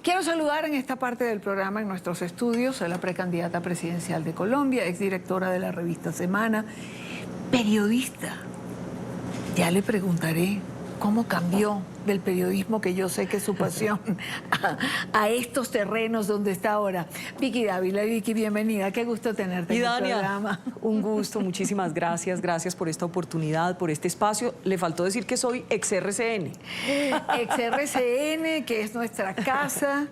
Quiero saludar en esta parte del programa, en nuestros estudios, a la precandidata presidencial de Colombia, exdirectora de la revista Semana, periodista. Ya le preguntaré cómo cambió del periodismo, que yo sé que es su pasión, a estos terrenos donde está ahora. Vicky Dávila. Vicky, bienvenida, qué gusto tenerte en el programa. Un gusto, muchísimas gracias, gracias por esta oportunidad, por este espacio. Le faltó decir que soy ex-RCN. Ex-RCN, que es nuestra casa.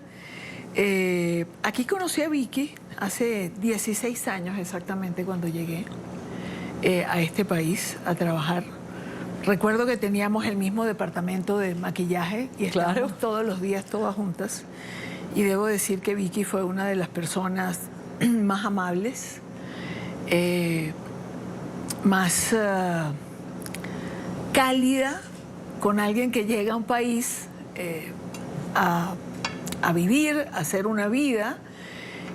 Aquí conocí a Vicky hace 16 años exactamente, cuando llegué a este país a trabajar. Recuerdo que teníamos el mismo departamento de maquillaje y estábamos todos los días, todas juntas. Y debo decir que Vicky fue una de las personas más amables, más cálida con alguien que llega a un país a vivir, a hacer una vida,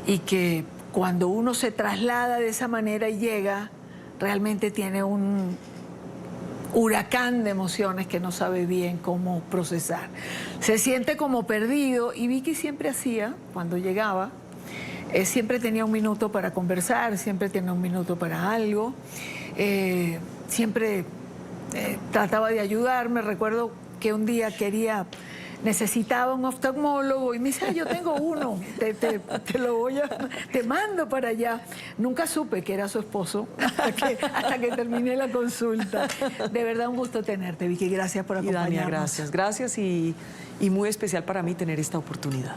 y que cuando uno se traslada de esa manera y llega, realmente tiene un huracán de emociones que no sabe bien cómo procesar. Se siente como perdido, y Vicky siempre hacía, cuando llegaba, siempre tenía un minuto para conversar, siempre tenía un minuto para algo, siempre trataba de ayudarme. Recuerdo que un día necesitaba un oftalmólogo y me dice: yo tengo uno, te mando para allá. Nunca supe que era su esposo hasta que terminé la consulta. De verdad, un gusto tenerte, Vicky. Gracias por acompañarnos. Dania, gracias y muy especial para mí tener esta oportunidad.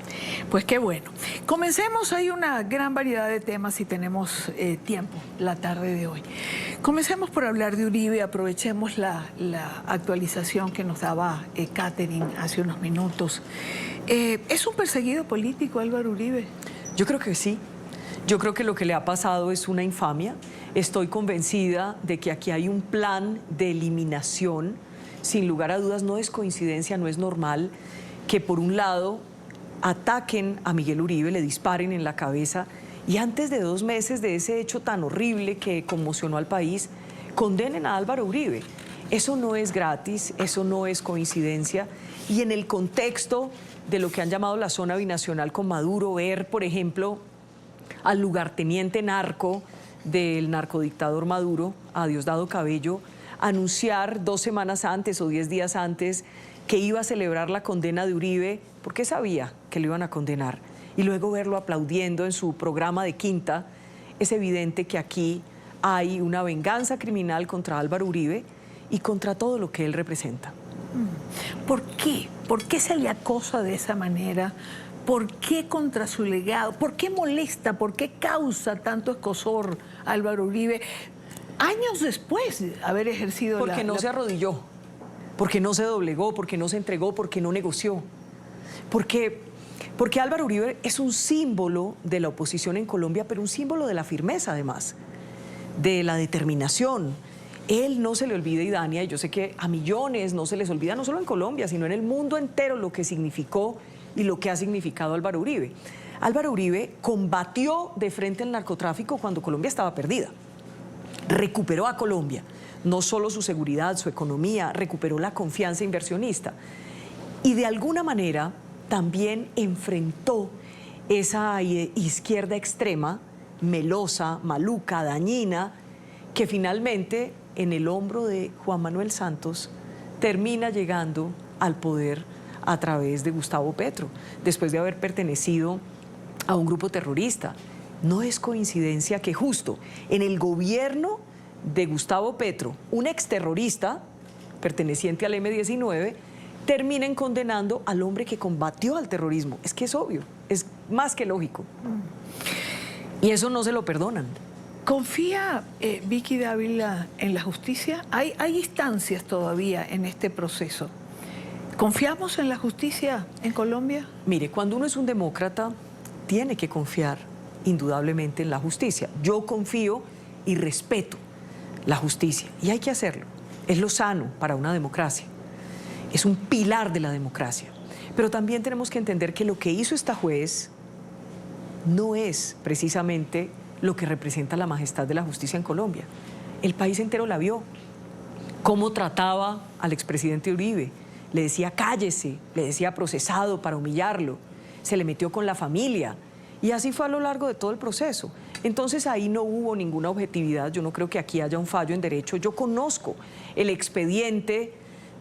Pues qué bueno. Comencemos. Hay una gran variedad de temas y tenemos tiempo la tarde de hoy. Comencemos por hablar de Uribe. Aprovechemos la actualización que nos daba Catherine hace unos minutos. ¿Es un perseguido político Álvaro Uribe? Yo creo que sí. Yo creo que lo que le ha pasado es una infamia. Estoy convencida de que aquí hay un plan de eliminación. Sin lugar a dudas, no es coincidencia, no es normal que por un lado ataquen a Miguel Uribe, le disparen en la cabeza, y antes de 2 meses de ese hecho tan horrible que conmocionó al país, condenen a Álvaro Uribe. Eso no es gratis, eso no es coincidencia, y en el contexto de lo que han llamado la zona binacional con Maduro, ver, por ejemplo, al lugarteniente narco del narcodictador Maduro, a Diosdado Cabello, anunciar 2 semanas antes o 10 días antes que iba a celebrar la condena de Uribe, porque sabía que lo iban a condenar, y luego verlo aplaudiendo en su programa de Quinta, es evidente que aquí hay una venganza criminal contra Álvaro Uribe y contra todo lo que él representa. ¿Por qué? ¿Por qué se le acosa de esa manera? ¿Por qué contra su legado? ¿Por qué molesta? ¿Por qué causa tanto escozor Álvaro Uribe años después de haber ejercido Porque no se arrodilló, porque no se doblegó, porque no se entregó, porque no negoció. Porque Álvaro Uribe es un símbolo de la oposición en Colombia, pero un símbolo de la firmeza, además, de la determinación. Él no se le olvida, y Dania, y yo sé que a millones no se les olvida, no solo en Colombia, sino en el mundo entero, lo que significó y lo que ha significado Álvaro Uribe. Álvaro Uribe combatió de frente al narcotráfico cuando Colombia estaba perdida. Recuperó a Colombia, no solo su seguridad, su economía, recuperó la confianza inversionista. Y de alguna manera también enfrentó esa izquierda extrema, melosa, maluca, dañina, que finalmente en el hombro de Juan Manuel Santos termina llegando al poder a través de Gustavo Petro, después de haber pertenecido a un grupo terrorista. No es coincidencia que justo en el gobierno de Gustavo Petro, un exterrorista perteneciente al M-19, terminen condenando al hombre que combatió al terrorismo. Es que es obvio, es más que lógico. Y eso no se lo perdonan. ¿Confía Vicky Dávila en la justicia? ¿Hay instancias todavía en este proceso? ¿Confiamos en la justicia en Colombia? Mire, cuando uno es un demócrata, tiene que confiar indudablemente en la justicia. Yo confío y respeto la justicia, y hay que hacerlo. Es lo sano para una democracia. Es un pilar de la democracia. Pero también tenemos que entender que lo que hizo esta juez no es precisamente lo que representa la majestad de la justicia en Colombia. El país entero la vio. Cómo trataba al expresidente Uribe. Le decía cállese, le decía procesado para humillarlo. se le metió con la familia. Y así fue a lo largo de todo el proceso. Entonces ahí no hubo ninguna objetividad. Yo no creo que aquí haya un fallo en derecho. Yo conozco el expediente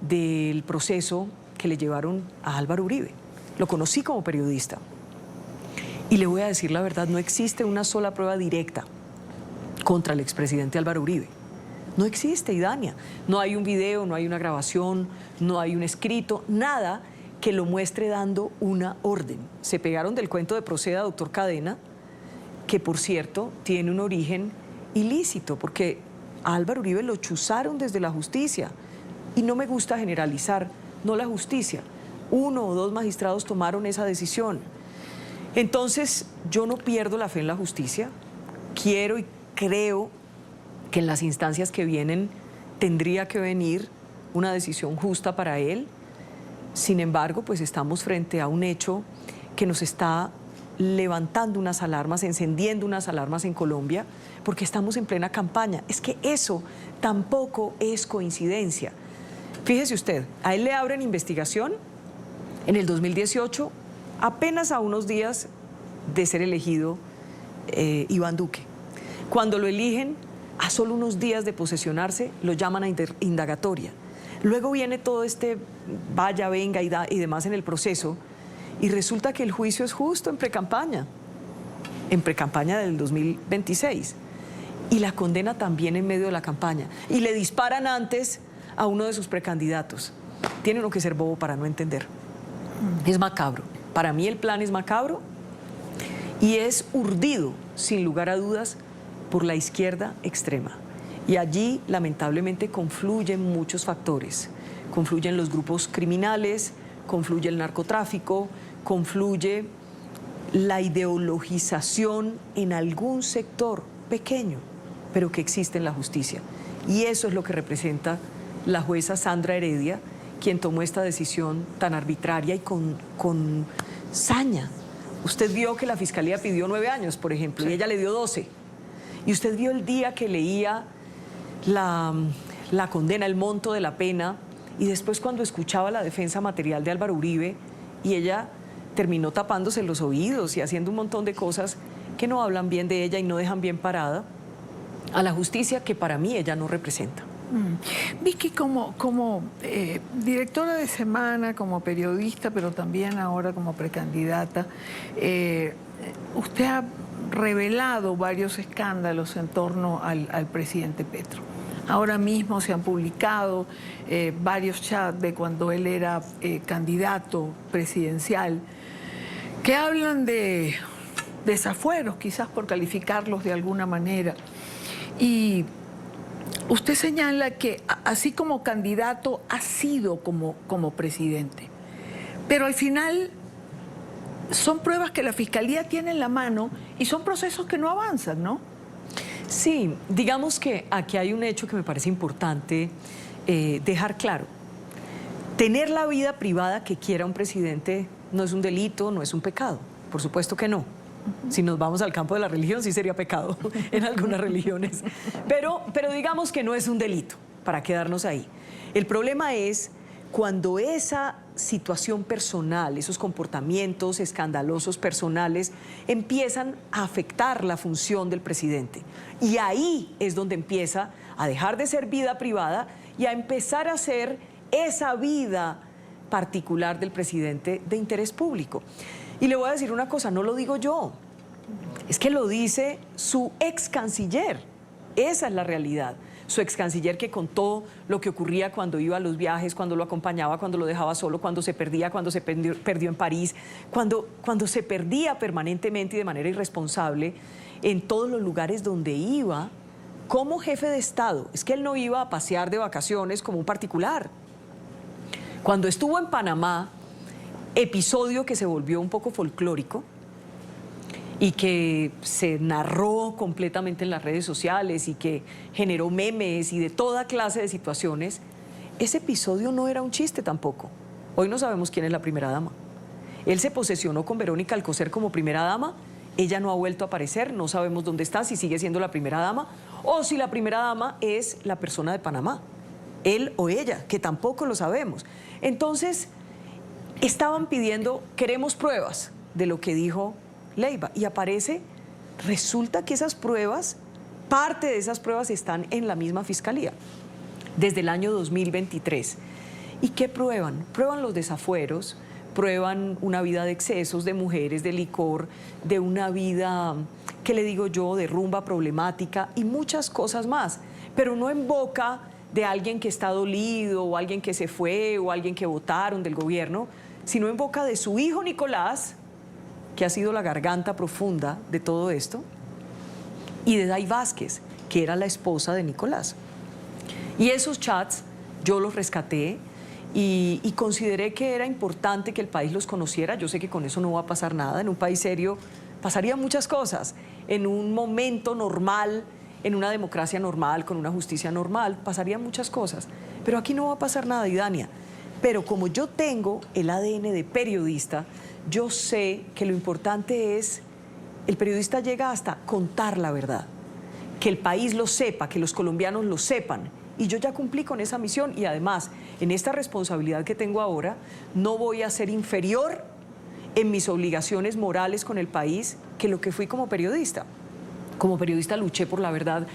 del proceso que le llevaron a Álvaro Uribe. Lo conocí como periodista. Y le voy a decir la verdad, no existe una sola prueba directa contra el expresidente Álvaro Uribe. No existe, Idania. No hay un video, no hay una grabación, no hay un escrito, nada que lo muestre dando una orden. Se pegaron del cuento de Proceda, doctor Cadena, que por cierto tiene un origen ilícito, porque a Álvaro Uribe lo chuzaron desde la justicia. Y no me gusta generalizar, no la justicia. 1 o 2 magistrados tomaron esa decisión. Entonces, yo no pierdo la fe en la justicia. Quiero y creo que en las instancias que vienen tendría que venir una decisión justa para él. Sin embargo, pues estamos frente a un hecho que nos está levantando unas alarmas, encendiendo unas alarmas en Colombia, porque estamos en plena campaña. Es que eso tampoco es coincidencia. Fíjese usted, a él le abren investigación en el 2018, apenas a unos días de ser elegido Iván Duque. Cuando lo eligen, a solo unos días de posesionarse, lo llaman a indagatoria. Luego viene todo este vaya, venga y demás en el proceso, y resulta que el juicio es justo en precampaña del 2026, y la condena también en medio de la campaña, y le disparan antes a uno de sus precandidatos. Tiene uno que ser bobo para no entender. Es macabro. Para mí el plan es macabro y es urdido, sin lugar a dudas, por la izquierda extrema. Y allí, lamentablemente, confluyen muchos factores. Confluyen los grupos criminales, confluye el narcotráfico, confluye la ideologización en algún sector pequeño, pero que existe en la justicia. Y eso es lo que representa la jueza Sandra Heredia, quien tomó esta decisión tan arbitraria y con saña. Usted vio que la Fiscalía pidió 9 años, por ejemplo, y ella le dio 12. Y usted vio el día que leía la condena, el monto de la pena, y después cuando escuchaba la defensa material de Álvaro Uribe, y ella terminó tapándose los oídos y haciendo un montón de cosas que no hablan bien de ella y no dejan bien parada a la justicia que para mí ella no representa. Vicky, como directora de Semana, como periodista, pero también ahora como precandidata, usted ha revelado varios escándalos en torno al presidente Petro. Ahora mismo se han publicado varios chats de cuando él era candidato presidencial que hablan de desafueros, quizás por calificarlos de alguna manera. Y usted señala que así como candidato ha sido como presidente, pero al final son pruebas que la Fiscalía tiene en la mano y son procesos que no avanzan, ¿no? Sí, digamos que aquí hay un hecho que me parece importante dejar claro. Tener la vida privada que quiera un presidente no es un delito, no es un pecado, por supuesto que no. Si nos vamos al campo de la religión, sí sería pecado en algunas religiones. Pero digamos que no es un delito, para quedarnos ahí. El problema es cuando esa situación personal, esos comportamientos escandalosos personales, empiezan a afectar la función del presidente. Y ahí es donde empieza a dejar de ser vida privada y a empezar a ser esa vida particular del presidente de interés público. Y le voy a decir una cosa, no lo digo yo, es que lo dice su ex canciller, esa es la realidad. Su ex canciller que contó lo que ocurría cuando iba a los viajes, cuando lo acompañaba, cuando lo dejaba solo, cuando se perdía, cuando se perdió en París, cuando se perdía permanentemente y de manera irresponsable en todos los lugares donde iba como jefe de Estado. Es que él no iba a pasear de vacaciones como un particular. Cuando estuvo en Panamá, episodio que se volvió un poco folclórico y que se narró completamente en las redes sociales y que generó memes y de toda clase de situaciones, ese episodio no era un chiste tampoco. Hoy no sabemos quién es la primera dama. Él se posesionó con Verónica Alcocer como primera dama, ella no ha vuelto a aparecer, no sabemos dónde está, si sigue siendo la primera dama o si la primera dama es la persona de Panamá, él o ella, que tampoco lo sabemos. Entonces, estaban pidiendo, queremos pruebas, de lo que dijo Leiva. Y aparece, resulta que esas pruebas, parte de esas pruebas están en la misma fiscalía, desde el año 2023. ¿Y qué prueban? Prueban los desafueros, prueban una vida de excesos, de mujeres, de licor, de una vida, ¿qué le digo yo?, de rumba problemática y muchas cosas más, pero no en boca de alguien que está dolido o alguien que se fue o alguien que votaron del gobierno, sino en boca de su hijo Nicolás, que ha sido la garganta profunda de todo esto, y de Day Vázquez, que era la esposa de Nicolás. Y esos chats yo los rescaté y consideré que era importante que el país los conociera. Yo sé que con eso no va a pasar nada. En un país serio pasarían muchas cosas. En un momento normal, en una democracia normal, con una justicia normal, pasarían muchas cosas. Pero aquí no va a pasar nada, Idania. Pero como yo tengo el ADN de periodista, yo sé que lo importante es, el periodista llega hasta contar la verdad, que el país lo sepa, que los colombianos lo sepan. Y yo ya cumplí con esa misión y además, en esta responsabilidad que tengo ahora, no voy a ser inferior en mis obligaciones morales con el país que lo que fui como periodista. Como periodista luché por la verdad,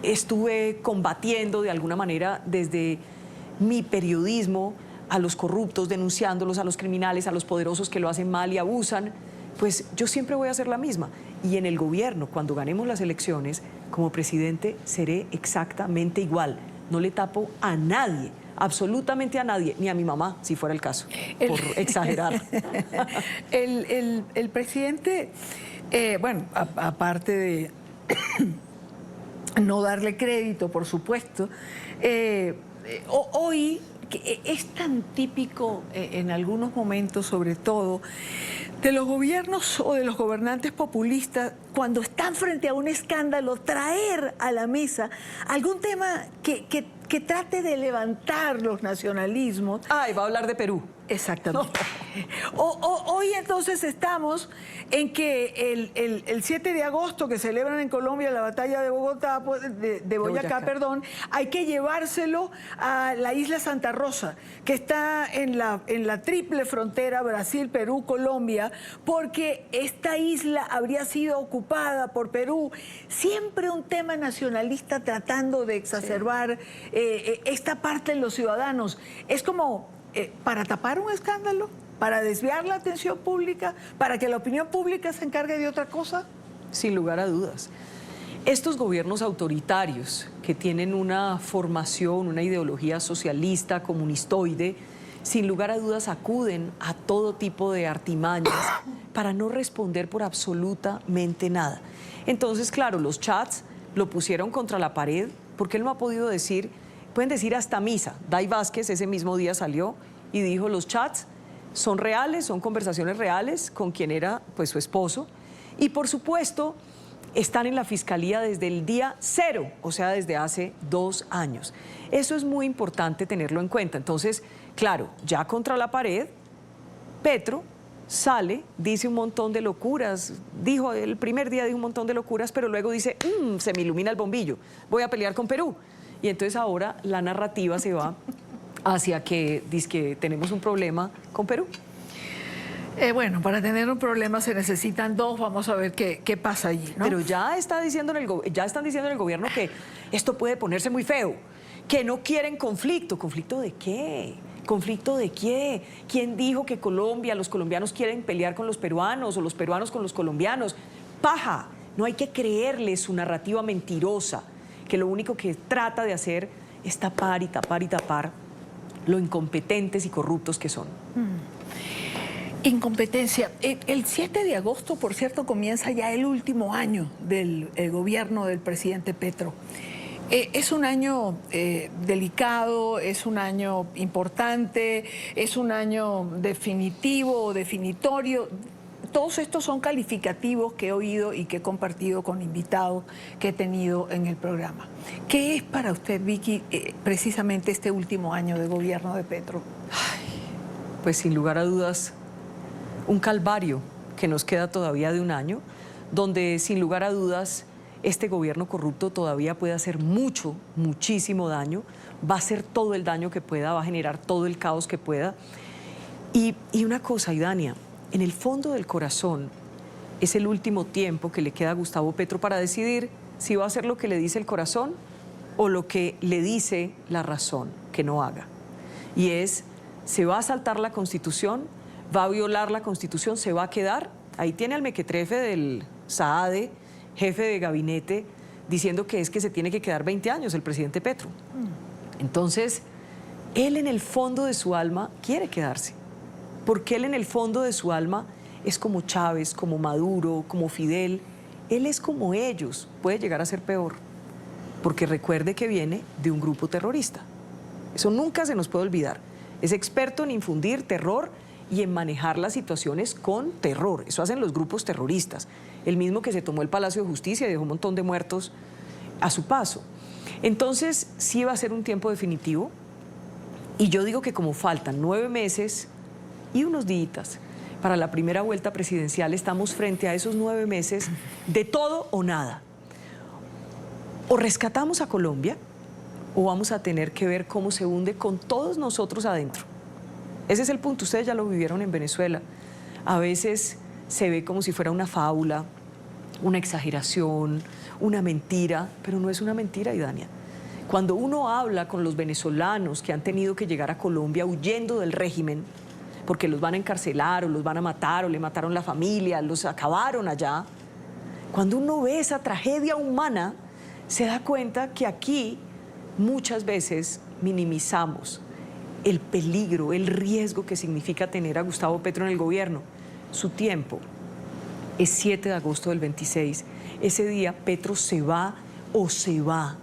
estuve combatiendo de alguna manera desde mi periodismo a los corruptos, denunciándolos, a los criminales, a los poderosos que lo hacen mal y abusan. Pues yo siempre voy a hacer la misma. Y en el gobierno, cuando ganemos las elecciones, como presidente, seré exactamente igual. No le tapo a nadie, absolutamente a nadie, ni a mi mamá, si fuera el caso, por exagerar. El presidente, bueno, aparte de no darle crédito, por supuesto, hoy es tan típico en algunos momentos, sobre todo, de los gobiernos o de los gobernantes populistas, cuando están frente a un escándalo, traer a la mesa algún tema que trate de levantar los nacionalismos. Ay, va a hablar de Perú. Exactamente. No. Hoy entonces estamos en que el 7 de agosto, que celebran en Colombia la batalla de Bogotá, de Boyacá, perdón, hay que llevárselo a la isla Santa Rosa, que está en la triple frontera Brasil, Perú, Colombia, porque esta isla habría sido ocupada por Perú. Siempre un tema nacionalista tratando de exacerbar esta parte en los ciudadanos. Es como para tapar un escándalo, para desviar la atención pública, para que la opinión pública se encargue de otra cosa. Sin lugar a dudas. Estos gobiernos autoritarios que tienen una formación, una ideología socialista, comunistoide, sin lugar a dudas acuden a todo tipo de artimañas para no responder por absolutamente nada. Entonces, claro, los chats lo pusieron contra la pared porque él no ha podido decir, pueden decir hasta misa. Day Vázquez ese mismo día salió y dijo, los chats son reales, son conversaciones reales con quien era pues su esposo y por supuesto están en la fiscalía desde el día 0, o sea, desde hace 2 años. Eso es muy importante tenerlo en cuenta. Entonces, claro, ya contra la pared, Petro sale, dice un montón de locuras, dijo el primer día dijo un montón de locuras, pero luego dice, se me ilumina el bombillo, voy a pelear con Perú. Y entonces ahora la narrativa se va hacia que dice que tenemos un problema con Perú. Bueno, para tener un problema se necesitan 2, vamos a ver qué pasa allí, ¿no? Pero ya están diciendo en el gobierno que esto puede ponerse muy feo, que no quieren conflicto. ¿Conflicto de qué? ¿Conflicto de qué? ¿Quién dijo que Colombia, los colombianos quieren pelear con los peruanos o los peruanos con los colombianos? Paja, no hay que creerle su narrativa mentirosa, que lo único que trata de hacer es tapar y tapar y tapar lo incompetentes y corruptos que son. Incompetencia. El 7 de agosto, por cierto, comienza ya el último año del gobierno del presidente Petro. Es un año delicado, es un año importante, es un año definitivo, definitorio. Todos estos son calificativos que he oído y que he compartido con invitados que he tenido en el programa. ¿Qué es para usted, Vicky, precisamente este último año de gobierno de Petro? Ay, pues sin lugar a dudas, un calvario que nos queda todavía de un año, donde sin lugar a dudas este gobierno corrupto todavía puede hacer mucho, muchísimo daño, va a hacer todo el daño que pueda, va a generar todo el caos que pueda. Y una cosa, Idania, en el fondo del corazón, es el último tiempo que le queda a Gustavo Petro para decidir si va a hacer lo que le dice el corazón o lo que le dice la razón que no haga. Y es, se va a saltar la Constitución, va a violar la Constitución, se va a quedar. Ahí tiene al mequetrefe del SAADE, jefe de gabinete, diciendo que es que se tiene que quedar 20 años el presidente Petro. Entonces, él en el fondo de su alma quiere quedarse, porque él en el fondo de su alma es como Chávez, como Maduro, como Fidel. Él es como ellos, puede llegar a ser peor, porque recuerde que viene de un grupo terrorista. Eso nunca se nos puede olvidar. Es experto en infundir terror y en manejar las situaciones con terror. Eso hacen los grupos terroristas. El mismo que se tomó el Palacio de Justicia y dejó un montón de muertos a su paso. Entonces, sí va a ser un tiempo definitivo. Y yo digo que como faltan 9 meses y unos días para la primera vuelta presidencial, estamos frente a esos 9 meses de todo o nada. O rescatamos a Colombia o vamos a tener que ver cómo se hunde con todos nosotros adentro. Ese es el punto, ustedes ya lo vivieron en Venezuela. A veces se ve como si fuera una fábula, una exageración, una mentira, pero no es una mentira, Idania. Cuando uno habla con los venezolanos que han tenido que llegar a Colombia huyendo del régimen, porque los van a encarcelar o los van a matar o le mataron la familia, los acabaron allá, cuando uno ve esa tragedia humana, se da cuenta que aquí muchas veces minimizamos el peligro, el riesgo que significa tener a Gustavo Petro en el gobierno. Su tiempo es 7 de agosto del 26. Ese día Petro se va o se va.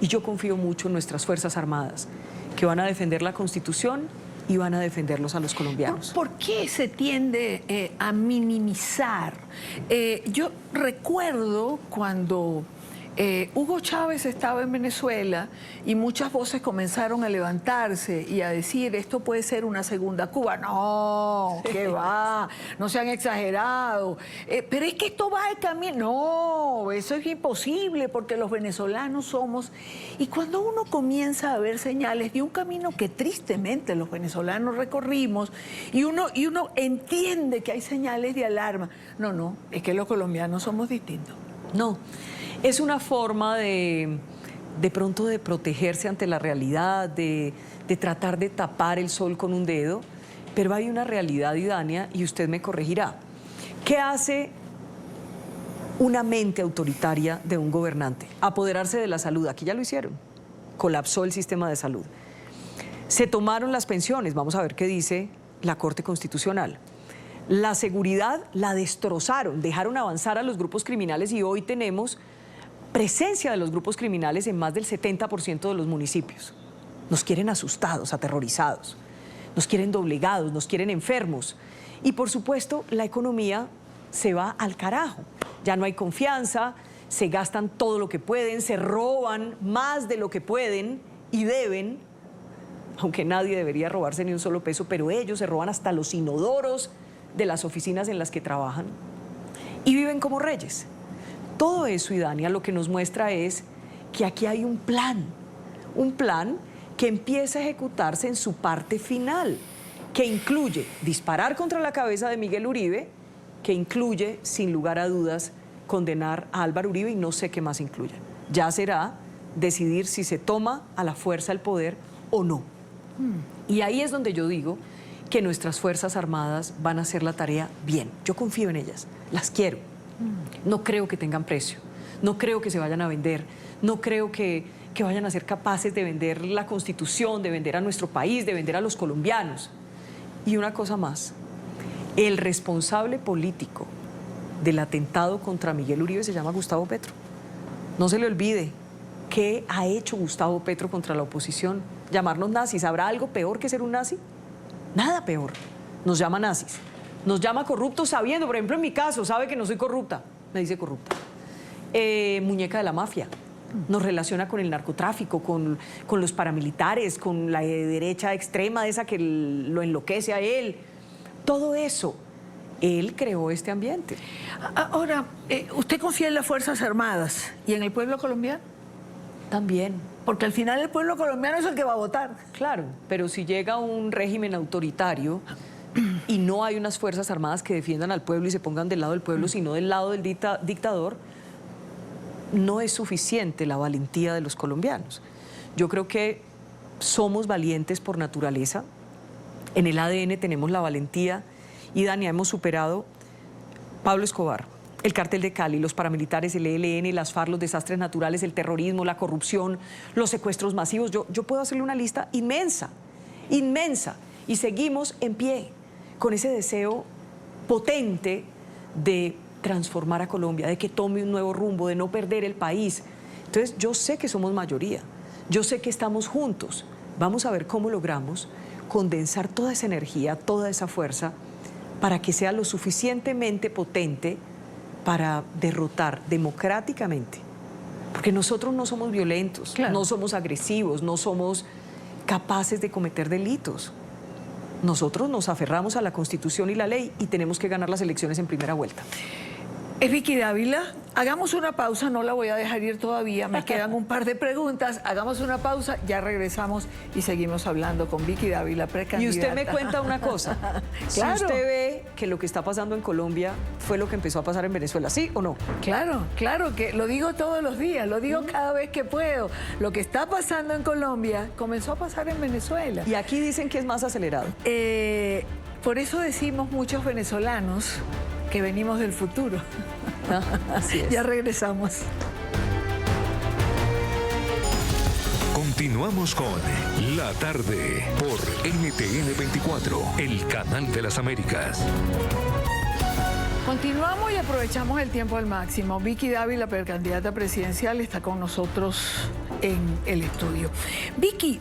Y yo confío mucho en nuestras Fuerzas Armadas, que van a defender la Constitución y van a defenderlos a los colombianos. ¿Por qué se tiende a minimizar? Yo recuerdo cuando Hugo Chávez estaba en Venezuela y muchas voces comenzaron a levantarse y a decir, esto puede ser una segunda Cuba. No, ¿qué va? No sean exagerados. Pero es que esto va de camino. No, eso es imposible porque los venezolanos somos... Y cuando uno comienza a ver señales de un camino que tristemente los venezolanos recorrimos y uno entiende que hay señales de alarma. No, es que los colombianos somos distintos. No. Es una forma de pronto de protegerse ante la realidad, de tratar de tapar el sol con un dedo, pero hay una realidad, Idania, y usted me corregirá. ¿Qué hace una mente autoritaria de un gobernante? Apoderarse de la salud. Aquí ya lo hicieron. Colapsó el sistema de salud. Se tomaron las pensiones. Vamos a ver qué dice la Corte Constitucional. La seguridad la destrozaron, dejaron avanzar a los grupos criminales y hoy tenemos presencia de los grupos criminales en más del 70% de los municipios. Nos quieren asustados, aterrorizados, nos quieren doblegados, nos quieren enfermos. Y por supuesto, la economía se va al carajo. Ya no hay confianza, se gastan todo lo que pueden, se roban más de lo que pueden y deben, aunque nadie debería robarse ni un solo peso, pero ellos se roban hasta los inodoros de las oficinas en las que trabajan y viven como reyes. Todo eso, Idania, lo que nos muestra es que aquí hay un plan que empieza a ejecutarse en su parte final, que incluye disparar contra la cabeza de Miguel Uribe, que incluye, sin lugar a dudas, condenar a Álvaro Uribe y no sé qué más incluya. Ya será decidir si se toma a la fuerza el poder o no. Y ahí es donde yo digo que nuestras Fuerzas Armadas van a hacer la tarea bien. Yo confío en ellas, las quiero. No creo que tengan precio, no creo que se vayan a vender, no creo que vayan a ser capaces de vender la Constitución, de vender a nuestro país, de vender a los colombianos. Y una cosa más, el responsable político del atentado contra Miguel Uribe se llama Gustavo Petro. No se le olvide qué ha hecho Gustavo Petro contra la oposición. Llamarnos nazis, ¿habrá algo peor que ser un nazi? Nada peor. Nos llama nazis. Nos llama corruptos sabiendo, por ejemplo, en mi caso, sabe que no soy corrupta, me dice corrupta. Muñeca de la mafia. Nos relaciona con el narcotráfico, con los paramilitares, con la derecha extrema, esa que lo enloquece a él. Todo eso, él creó este ambiente. Ahora, ¿usted confía en las Fuerzas Armadas y en el pueblo colombiano? También. Porque al final el pueblo colombiano es el que va a votar. Claro, pero si llega un régimen autoritario y no hay unas fuerzas armadas que defiendan al pueblo y se pongan del lado del pueblo, sino del lado del dictador, no es suficiente la valentía de los colombianos. Yo creo que somos valientes por naturaleza, en el ADN tenemos la valentía y, Dania, hemos superado Pablo Escobar, el cártel de Cali, los paramilitares, el ELN, las FARC, los desastres naturales, el terrorismo, la corrupción, los secuestros masivos. Yo puedo hacerle una lista inmensa, inmensa, y seguimos en pie con ese deseo potente de transformar a Colombia, de que tome un nuevo rumbo, de no perder el país. Entonces, yo sé que somos mayoría, yo sé que estamos juntos. Vamos a ver cómo logramos condensar toda esa energía, toda esa fuerza, para que sea lo suficientemente potente para derrotar democráticamente. Porque nosotros no somos violentos, claro, no somos agresivos, no somos capaces de cometer delitos. Nosotros nos aferramos a la Constitución y la ley y tenemos que ganar las elecciones en primera vuelta. Es Vicky Dávila. Hagamos una pausa, no la voy a dejar ir todavía, me quedan un par de preguntas. Hagamos una pausa, ya regresamos y seguimos hablando con Vicky Dávila, precandidata. Y usted me cuenta una cosa, claro. Si usted ve que lo que está pasando en Colombia fue lo que empezó a pasar en Venezuela, ¿sí o no? Claro, claro, que lo digo todos los días, lo digo cada vez que puedo. Lo que está pasando en Colombia comenzó a pasar en Venezuela. Y aquí dicen que es más acelerado. Por eso decimos muchos venezolanos que venimos del futuro. Así es. Ya regresamos. Continuamos con La Tarde por NTN 24, el canal de las Américas. Continuamos y aprovechamos el tiempo al máximo. Vicky Dávila, precandidata presidencial, está con nosotros en el estudio. Vicky,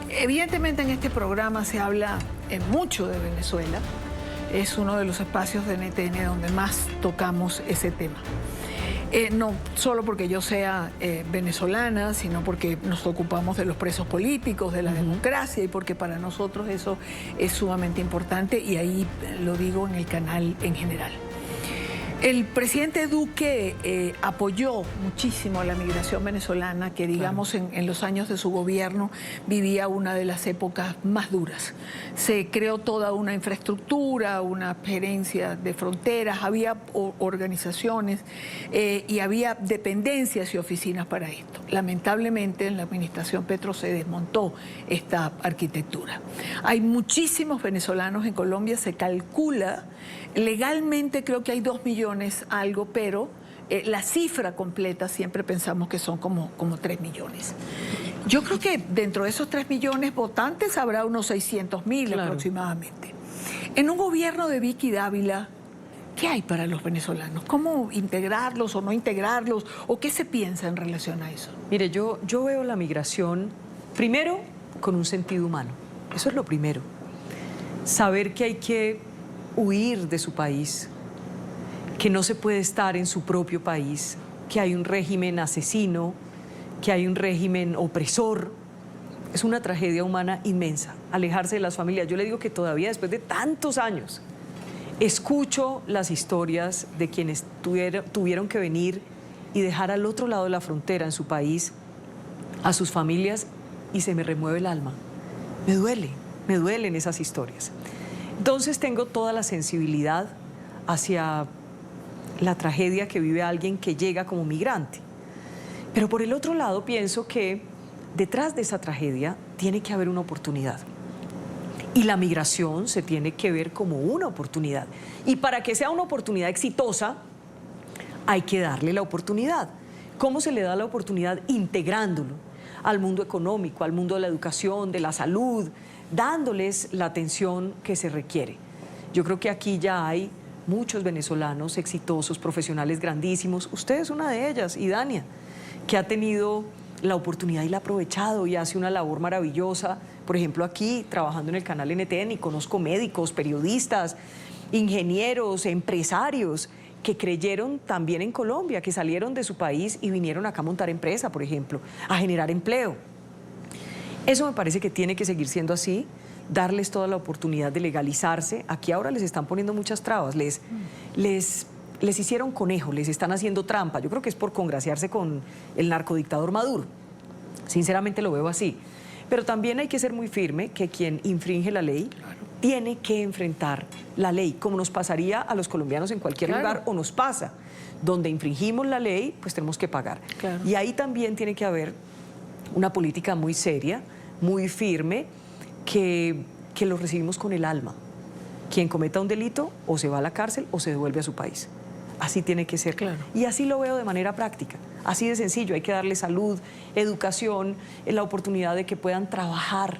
evidentemente en este programa se habla mucho de Venezuela. Es uno de los espacios de NTN donde más tocamos ese tema. No solo porque yo sea venezolana, sino porque nos ocupamos de los presos políticos, de la democracia, y porque para nosotros eso es sumamente importante, y ahí lo digo en el canal en general. El presidente Duque apoyó muchísimo a la migración venezolana, que digamos en los años de su gobierno vivía una de las épocas más duras. Se creó toda una infraestructura, una gerencia de fronteras, había organizaciones y había dependencias y oficinas para esto. Lamentablemente en la administración Petro se desmontó esta arquitectura. Hay muchísimos venezolanos en Colombia, se calcula, legalmente creo que hay 2 millones algo, pero la cifra completa siempre pensamos que son como 3 millones. Yo creo que dentro de esos 3 millones votantes habrá unos 600.000 aproximadamente. En un gobierno de Vicky Dávila, ¿qué hay para los venezolanos? ¿Cómo integrarlos o no integrarlos? ¿O qué se piensa en relación a eso? Mire, yo veo la migración, primero, con un sentido humano. Eso es lo primero. Saber que hay que huir de su país, que no se puede estar en su propio país, que hay un régimen asesino, que hay un régimen opresor. Es una tragedia humana inmensa, alejarse de las familias. Yo le digo que todavía después de tantos años escucho las historias de quienes tuvieron que venir y dejar al otro lado de la frontera en su país a sus familias y se me remueve el alma. Me duelen esas historias. Entonces tengo toda la sensibilidad hacia la tragedia que vive alguien que llega como migrante. Pero por el otro lado pienso que detrás de esa tragedia tiene que haber una oportunidad. Y la migración se tiene que ver como una oportunidad. Y para que sea una oportunidad exitosa, hay que darle la oportunidad. ¿Cómo se le da la oportunidad? Integrándolo al mundo económico, al mundo de la educación, de la salud, dándoles la atención que se requiere. Yo creo que aquí ya hay muchos venezolanos exitosos, profesionales grandísimos. Usted es una de ellas, y Dania, que ha tenido la oportunidad y la ha aprovechado y hace una labor maravillosa. Por ejemplo, aquí, trabajando en el canal NTN, y conozco médicos, periodistas, ingenieros, empresarios que creyeron también en Colombia, que salieron de su país y vinieron acá a montar empresa, por ejemplo, a generar empleo. Eso me parece que tiene que seguir siendo así, darles toda la oportunidad de legalizarse. Aquí ahora les están poniendo muchas trabas, les hicieron conejo, les están haciendo trampa. Yo creo que es por congraciarse con el narcodictador Maduro. Sinceramente lo veo así. Pero también hay que ser muy firme que quien infringe la ley tiene que enfrentar la ley, como nos pasaría a los colombianos en cualquier Claro. lugar, o nos pasa. Donde infringimos la ley, pues tenemos que pagar. Claro. Y ahí también tiene que haber una política muy seria, muy firme, que lo recibimos con el alma. Quien cometa un delito o se va a la cárcel o se devuelve a su país. Así tiene que ser. Claro. Y así lo veo de manera práctica. Así de sencillo. Hay que darle salud, educación, la oportunidad de que puedan trabajar.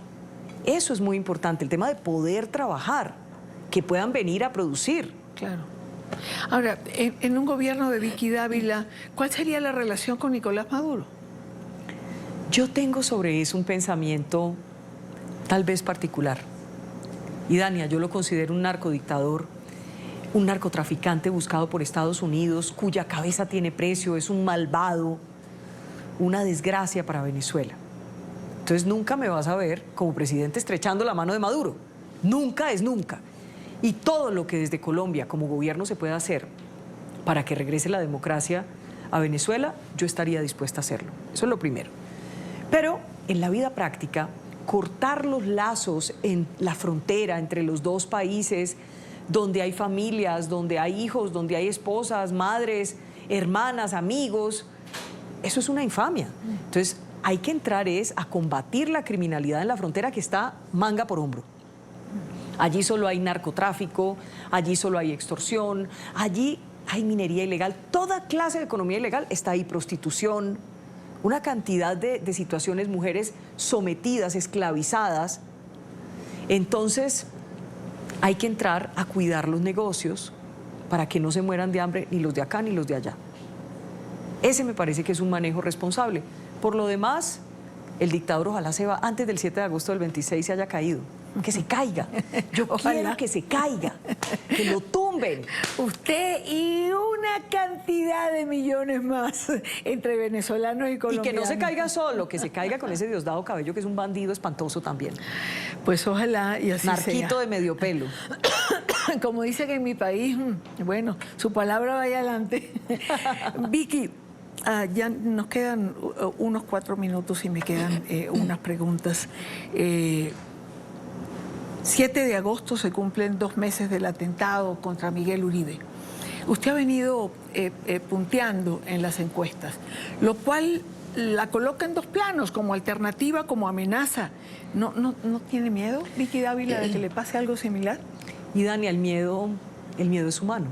Eso es muy importante, el tema de poder trabajar, que puedan venir a producir. Claro. Ahora, en un gobierno de Vicky Dávila, ¿cuál sería la relación con Nicolás Maduro? Yo tengo sobre eso un pensamiento tal vez particular. Y Dania, yo lo considero un narcodictador, un narcotraficante buscado por Estados Unidos, cuya cabeza tiene precio, es un malvado, una desgracia para Venezuela. Entonces nunca me vas a ver como presidente estrechando la mano de Maduro. Nunca es nunca. Y todo lo que desde Colombia como gobierno se pueda hacer para que regrese la democracia a Venezuela, yo estaría dispuesta a hacerlo. Eso es lo primero. Pero en la vida práctica, cortar los lazos en la frontera entre los dos países, donde hay familias, donde hay hijos, donde hay esposas, madres, hermanas, amigos, eso es una infamia. Entonces hay que entrar a combatir la criminalidad en la frontera, que está manga por hombro. Allí solo hay narcotráfico, allí solo hay extorsión, allí hay minería ilegal, toda clase de economía ilegal está ahí, prostitución, una cantidad de situaciones, mujeres sometidas, esclavizadas. Entonces hay que entrar a cuidar los negocios para que no se mueran de hambre ni los de acá ni los de allá. Ese me parece que es un manejo responsable. Por lo demás, el dictador ojalá se va antes del 7 de agosto del 26 se haya caído. Que se caiga. Yo quiero que se caiga, que lo tumben. Usted y una cantidad de millones más entre venezolanos y colombianos. Y que no se caiga solo, que se caiga con ese Diosdado Cabello, que es un bandido espantoso también. Pues ojalá y así Narquito sea. de medio pelo. Como dicen en mi país, bueno, su palabra vaya adelante. Vicky, ya nos quedan unos 4 minutos y me quedan unas preguntas. 7 de agosto se cumplen 2 meses del atentado contra Miguel Uribe. Usted ha venido punteando en las encuestas, lo cual la coloca en 2 planos, como alternativa, como amenaza. ¿No tiene miedo, Vicky Dávila, de que le pase algo similar? Y Dani, el miedo es humano.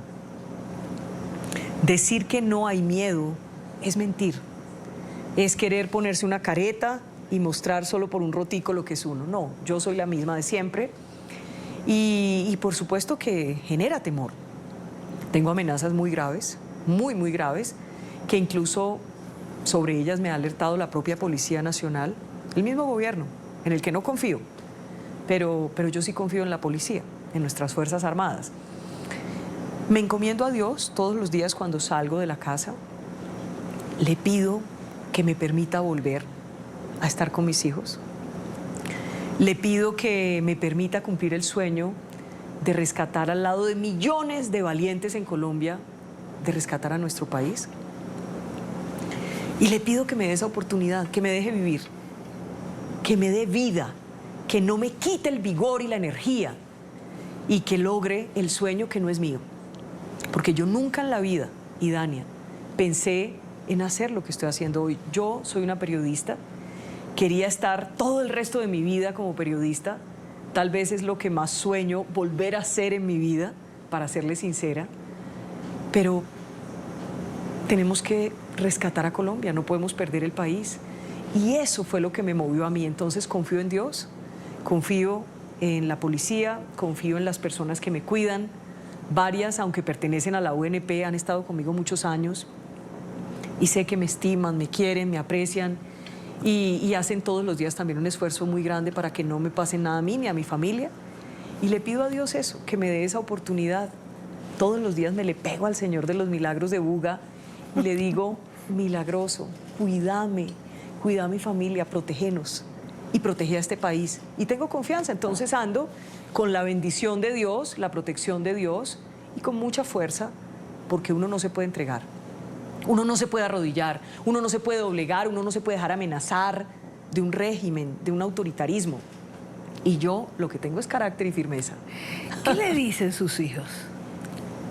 Decir que no hay miedo es mentir. Es querer ponerse una careta y mostrar solo por un rotico lo que es uno. No, yo soy la misma de siempre y por supuesto que genera temor. Tengo amenazas muy graves, muy, muy graves, que incluso sobre ellas me ha alertado la propia Policía Nacional, el mismo gobierno, en el que no confío, pero yo sí confío en la policía, en nuestras Fuerzas Armadas. Me encomiendo a Dios todos los días cuando salgo de la casa, le pido que me permita volver a estar con mis hijos. Le pido que me permita cumplir el sueño de rescatar al lado de millones de valientes en Colombia, de rescatar a nuestro país. Y le pido que me dé esa oportunidad, que me deje vivir, que me dé vida, que no me quite el vigor y la energía y que logre el sueño que no es mío. Porque yo nunca en la vida, y Dania, pensé en hacer lo que estoy haciendo hoy. Yo soy una periodista. Quería estar todo el resto de mi vida como periodista. Tal vez es lo que más sueño volver a hacer en mi vida, para serle sincera. Pero tenemos que rescatar a Colombia, no podemos perder el país. Y eso fue lo que me movió a mí. Entonces confío en Dios, confío en la policía, confío en las personas que me cuidan. Varias, aunque pertenecen a la UNP, han estado conmigo muchos años. Y sé que me estiman, me quieren, me aprecian. Y hacen todos los días también un esfuerzo muy grande para que no me pase nada a mí ni a mi familia. Y le pido a Dios eso, que me dé esa oportunidad. Todos los días me le pego al Señor de los Milagros de Buga y le digo, milagroso, cuídame, cuida a mi familia, protégenos y protege a este país. Y tengo confianza, entonces ando con la bendición de Dios, la protección de Dios y con mucha fuerza, porque uno no se puede entregar. Uno no se puede arrodillar, uno no se puede doblegar, uno no se puede dejar amenazar de un régimen, de un autoritarismo. Y yo lo que tengo es carácter y firmeza. ¿Qué le dicen sus hijos?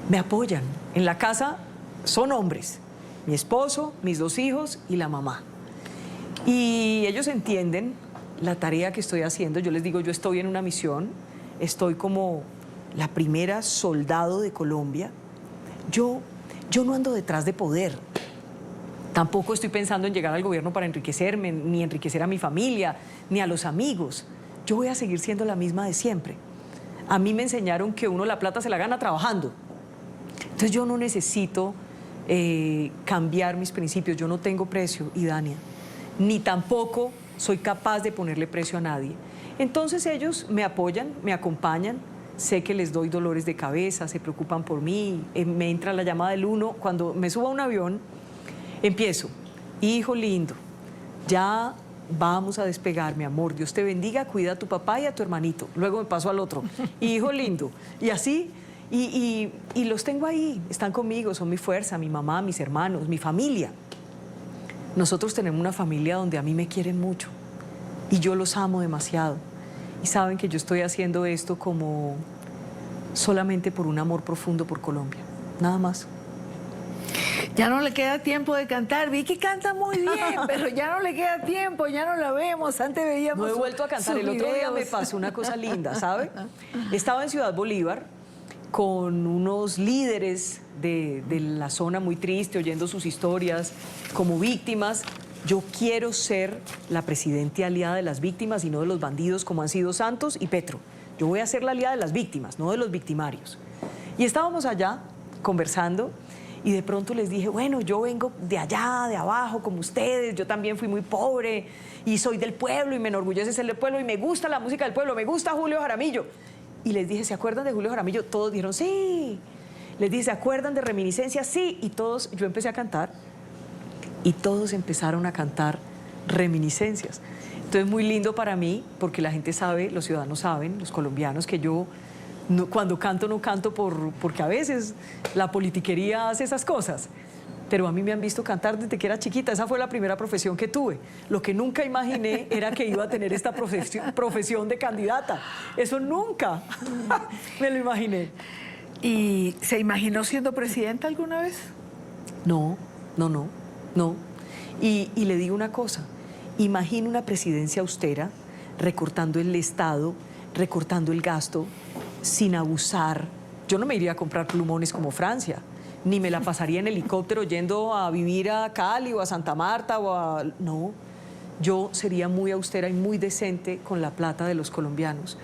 Me apoyan. En la casa son hombres, mi esposo, mis 2 hijos y la mamá. Y ellos entienden la tarea que estoy haciendo. Yo les digo, yo estoy en una misión, estoy como la primera soldado de Colombia. Yo no ando detrás de poder. Tampoco estoy pensando en llegar al gobierno para enriquecerme, ni enriquecer a mi familia, ni a los amigos. Yo voy a seguir siendo la misma de siempre. A mí me enseñaron que uno la plata se la gana trabajando. Entonces yo no necesito cambiar mis principios. Yo no tengo precio, Idania, ni tampoco soy capaz de ponerle precio a nadie. Entonces ellos me apoyan, me acompañan. Sé que les doy dolores de cabeza, se preocupan por mí. Me entra la llamada del 1. Cuando me subo a un avión, empiezo. Hijo lindo, ya vamos a despegar, mi amor. Dios te bendiga, cuida a tu papá y a tu hermanito. Luego me paso al otro. Hijo lindo. Y así, y los tengo ahí, están conmigo, son mi fuerza, mi mamá, mis hermanos, mi familia. Nosotros tenemos una familia donde a mí me quieren mucho y yo los amo demasiado. Y saben que yo estoy haciendo esto como solamente por un amor profundo por Colombia, nada más. Ya no le queda tiempo de cantar. Vicky canta muy bien, pero ya no le queda tiempo, ya no la vemos. Antes veíamos. No he vuelto a cantar. El otro día me pasó una cosa linda, ¿sabe? Estaba en Ciudad Bolívar con unos líderes de la zona muy triste, oyendo sus historias como víctimas. Yo quiero ser la presidenta aliada de las víctimas y no de los bandidos como han sido Santos y Petro. Yo voy a ser la aliada de las víctimas, no de los victimarios. Y estábamos allá conversando y de pronto les dije, bueno, yo vengo de allá, de abajo, como ustedes, yo también fui muy pobre y soy del pueblo y me enorgullece ser del pueblo y me gusta la música del pueblo, me gusta Julio Jaramillo. Y les dije, ¿se acuerdan de Julio Jaramillo? Todos dijeron, sí. Les dije, ¿se acuerdan de Reminiscencias? Sí. Y todos, yo empecé a cantar y todos empezaron a cantar Reminiscencias. Entonces, muy lindo para mí, porque la gente sabe, los ciudadanos saben, los colombianos, que yo cuando canto no canto porque a veces la politiquería hace esas cosas. Pero a mí me han visto cantar desde que era chiquita. Esa fue la primera profesión que tuve. Lo que nunca imaginé era que iba a tener esta profesión de candidata. Eso nunca me lo imaginé. ¿Y se imaginó siendo presidenta alguna vez? No. Y le digo una cosa. Imagino una presidencia austera, recortando el Estado, recortando el gasto, sin abusar. Yo no me iría a comprar plumones como Francia, ni me la pasaría en helicóptero yendo a vivir a Cali o a Santa Marta o a... No, yo sería muy austera y muy decente con la plata de los colombianos.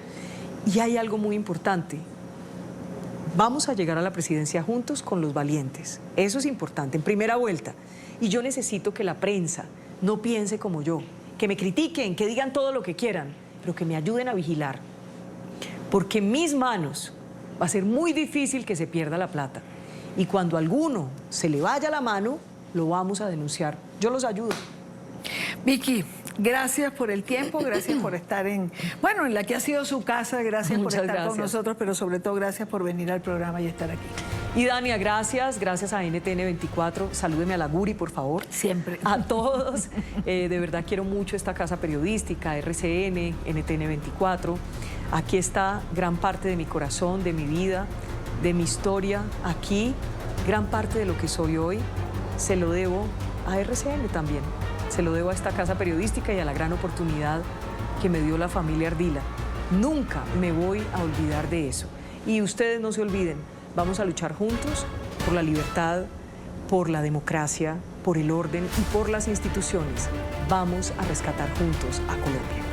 Y hay algo muy importante. Vamos a llegar a la presidencia juntos con los valientes. Eso es importante, en primera vuelta. Y yo necesito que la prensa no piense como yo, que me critiquen, que digan todo lo que quieran, pero que me ayuden a vigilar. Porque en mis manos va a ser muy difícil que se pierda la plata. Y cuando a alguno se le vaya la mano, lo vamos a denunciar. Yo los ayudo. Vicky, gracias por el tiempo, gracias por estar en la que ha sido su casa, gracias por estar con nosotros, pero sobre todo gracias por venir al programa y estar aquí. Y Dania, gracias a NTN 24. Salúdeme a la Guri, por favor. Siempre. A todos. De verdad quiero mucho esta casa periodística, RCN, NTN 24. Aquí está gran parte de mi corazón, de mi vida, de mi historia. Aquí, gran parte de lo que soy hoy, se lo debo a RCN también. Se lo debo a esta casa periodística y a la gran oportunidad que me dio la familia Ardila. Nunca me voy a olvidar de eso. Y ustedes no se olviden, vamos a luchar juntos por la libertad, por la democracia, por el orden y por las instituciones. Vamos a rescatar juntos a Colombia.